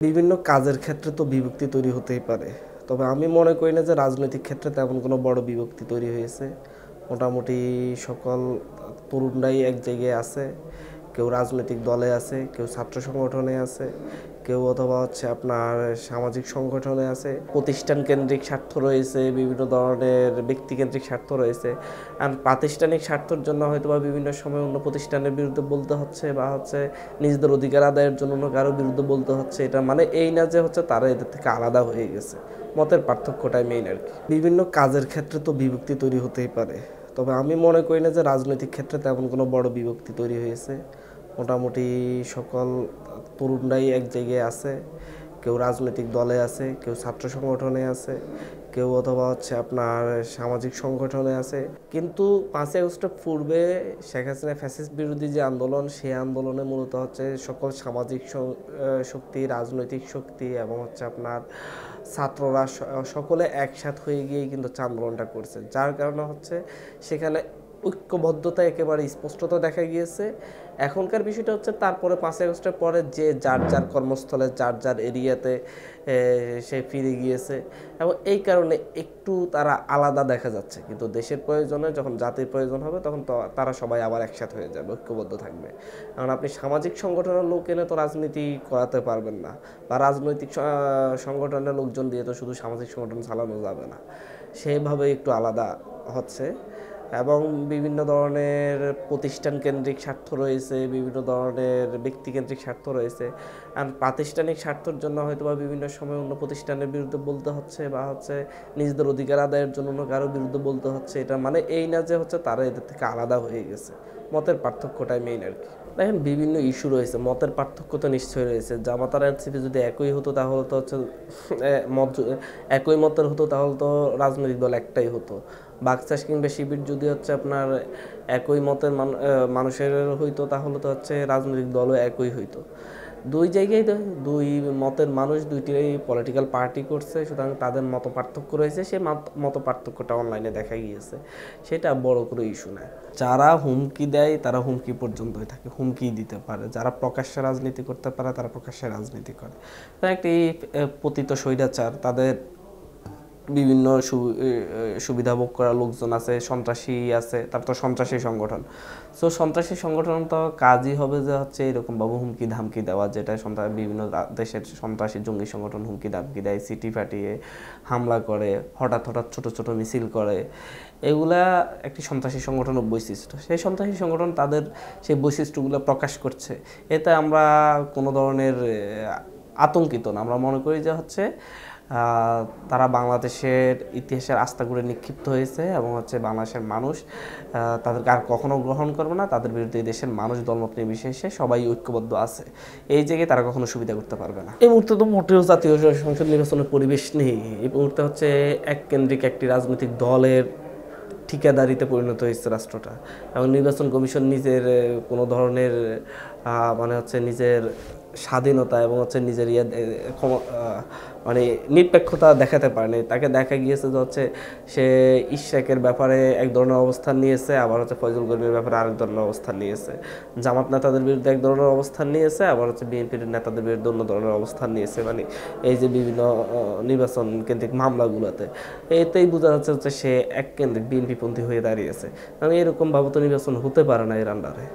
বিভিন্ন কাজের ক্ষেত্রে তো বিভক্তি তৈরি হতেই পারে। তবে আমি মনে করি না যে রাজনৈতিক ক্ষেত্রে তেমন কোনো বড় বিভক্তি তৈরি হয়েছে। মোটামুটি সকল তরুণরাই এক জায়গায় আছে। কেউ রাজনৈতিক দলে আছে, কেউ ছাত্র সংগঠনে আছে, কেউ অথবা আপনার সামাজিক সংগঠনে আছে। প্রতিষ্ঠান কেন্দ্রিক স্বার্থ রয়েছে, বিভিন্ন ধরনের ব্যক্তিকেন্দ্রিক স্বার্থ রয়েছে। আর প্রাতিষ্ঠানিক স্বার্থের জন্য হয়তোবা বিভিন্ন সময় অন্য প্রতিষ্ঠানের বিরুদ্ধে বলতে হচ্ছে বা নিজেদের অধিকার আদায়ের জন্য অন্য কারো বিরুদ্ধে বলতে হচ্ছে। এটা মানে এই না যে তারা এদের থেকে আলাদা হয়ে গেছে। মতের পার্থক্যটাই মেইন আর কি। বিভিন্ন কাজের ক্ষেত্রে তো বিভক্তি তৈরি হতেই পারে। তবে আমি মনে করি না যে রাজনৈতিক ক্ষেত্রে তেমন কোনো বড় বিভক্তি তৈরি হয়েছে। মোটামুটি সকল তরুণরাই এক জায়গায় আছে। কেউ রাজনৈতিক দলে আছে, কেউ ছাত্র সংগঠনে আছে, কেউ অথবা আপনার সামাজিক সংগঠনে আছে। কিন্তু 5ই আগস্টের পূর্বে শেখ হাসিনা ফ্যাসিস্ট বিরোধী যে আন্দোলন, সেই আন্দোলনে মূলত সকল সামাজিক শক্তি, রাজনৈতিক শক্তি এবং আপনার ছাত্ররা সকলে একসাথ হয়ে গিয়েই কিন্তু আন্দোলনটা করছে। যার কারণে সেখানে ঐক্যবদ্ধতা একেবারে স্পষ্টতা দেখা গিয়েছে। এখনকার বিষয়টা তারপরে 5ই আগস্টের পরে যে যার যার কর্মস্থলে যার যার এরিয়াতে সে ফিরে গিয়েছে এবং এই কারণে একটু তারা আলাদা দেখা যাচ্ছে। কিন্তু দেশের প্রয়োজনে যখন জাতির প্রয়োজন হবে তখন তারা সবাই আবার একসাথে হয়ে যাবে, ঐক্যবদ্ধ থাকবে। কারণ আপনি সামাজিক সংগঠনের লোক এনে তো রাজনীতি করাতে পারবেন না, বা রাজনৈতিক সংগঠনের লোকজন দিয়ে তো শুধু সামাজিক সংগঠন চালানো যাবে না। সেভাবে একটু আলাদা হচ্ছে এবং বিভিন্ন ধরনের প্রতিষ্ঠান কেন্দ্রিক স্বার্থ রয়েছে, বিভিন্ন ধরনের ব্যক্তিকেন্দ্রিক স্বার্থ রয়েছে। আর প্রাতিষ্ঠানিক স্বার্থের জন্য হয়তোবা বিভিন্ন সময় অন্য প্রতিষ্ঠানের বিরুদ্ধে বলতে হচ্ছে বা নিজেদের অধিকার আদায়ের জন্য অন্য কারো বিরুদ্ধে বলতে হচ্ছে। এটা মানে এই না যে তারা এদের থেকে আলাদা হয়ে গেছে। মতের পার্থক্যটাই মেইন আর কি। দেখেন, বিভিন্ন ইস্যু রয়েছে, মতের পার্থক্য তো নিশ্চয়ই রয়েছে। জামাত আর এনসিপি যদি একই হতো তাহলে তো একই মতের হতো তাহলে তো রাজনৈতিক দল একটাই হতো। বাকচাষ কিংবা শিবির যদি আপনার একই মতের মানুষের হইতো তাহলে তো রাজনৈতিক দলও একই হইতো। দুই জায়গায় দুই মতের মানুষ দুইটিই পলিটিক্যাল পার্টি করছে, সুতরাং তাদের মত পার্থক্য রয়েছে। সেই মত পার্থক্যটা অনলাইনে দেখা গিয়েছে, সেটা বড় করে ইস্যু না। যারা হুমকি দেয় তারা হুমকি পর্যন্তই থাকে, হুমকি দিতে পারে। যারা প্রকাশ্যে রাজনীতি করতে পারে তারা প্রকাশ্যে রাজনীতি করে। একটি পতিত স্বৈরাচার, তাদের বিভিন্ন সুবিধা ভোগ করা লোকজন আছে, সন্ত্রাসী আছে, তারপর সন্ত্রাসী সংগঠন। সো সন্ত্রাসী সংগঠন তো কাজই হবে যে এরকমভাবে হুমকি ধামকি দেওয়া, যেটা বিভিন্ন দেশের সন্ত্রাসী জঙ্গি সংগঠন হুমকি ধামকি দেয়, সিটি ফাটিয়ে হামলা করে, হঠাৎ ছোট ছোট মিছিল করে। এগুলা একটি সন্ত্রাসী সংগঠনের বৈশিষ্ট্য। সেই সন্ত্রাসী সংগঠন তাদের সেই বৈশিষ্ট্যগুলো প্রকাশ করছে। এতে আমরা কোনো ধরনের আতঙ্কিত না। আমরা মনে করি যে তারা বাংলাদেশের ইতিহাসের আস্তাগুড়ে নিক্ষিপ্ত হয়েছে এবং বাংলাদেশের মানুষ তাদেরকে আর কখনো গ্রহণ করবে না। তাদের বিরুদ্ধে দেশের মানুষ দলমত নির্বিশেষে সবাই ঐক্যবদ্ধ আছে। এই জায়গায় তারা কখনো সুবিধা করতে পারবে না। এই মুহূর্তে তো মোটেও জাতীয় সংসদ নির্বাচনের পরিবেশ নেই। এই মুহূর্তে এক কেন্দ্রিক একটি রাজনৈতিক দলের ঠিকাদারিতে পরিণত হয়েছে রাষ্ট্রটা, এবং নির্বাচন কমিশন নিজের কোনো ধরনের নিজের স্বাধীনতা এবং নিজের নিরপেক্ষতা দেখাতে পারেনি। তাকে দেখা গিয়েছে যে সে ইশরাকের ব্যাপারে এক ধরনের অবস্থান নিয়েছে, আবার ফয়জুল করিমের ব্যাপারে আরেক ধরনের অবস্থান নিয়েছে। জামাত নেতাদের বিরুদ্ধে এক ধরনের অবস্থান নিয়েছে, আবার বিএনপির নেতাদের বিরুদ্ধে অন্য ধরনের অবস্থান নিয়েছে। এই যে বিভিন্ন নির্বাচন কেন্দ্রিক মামলাগুলোতে এতেই বোঝা যাচ্ছে সে এক কেন্দ্রিক বিএনপিপন্থী হয়ে দাঁড়িয়েছে। এরকম ভাবে তো নির্বাচন হতে পারে না এর আন্ডারে।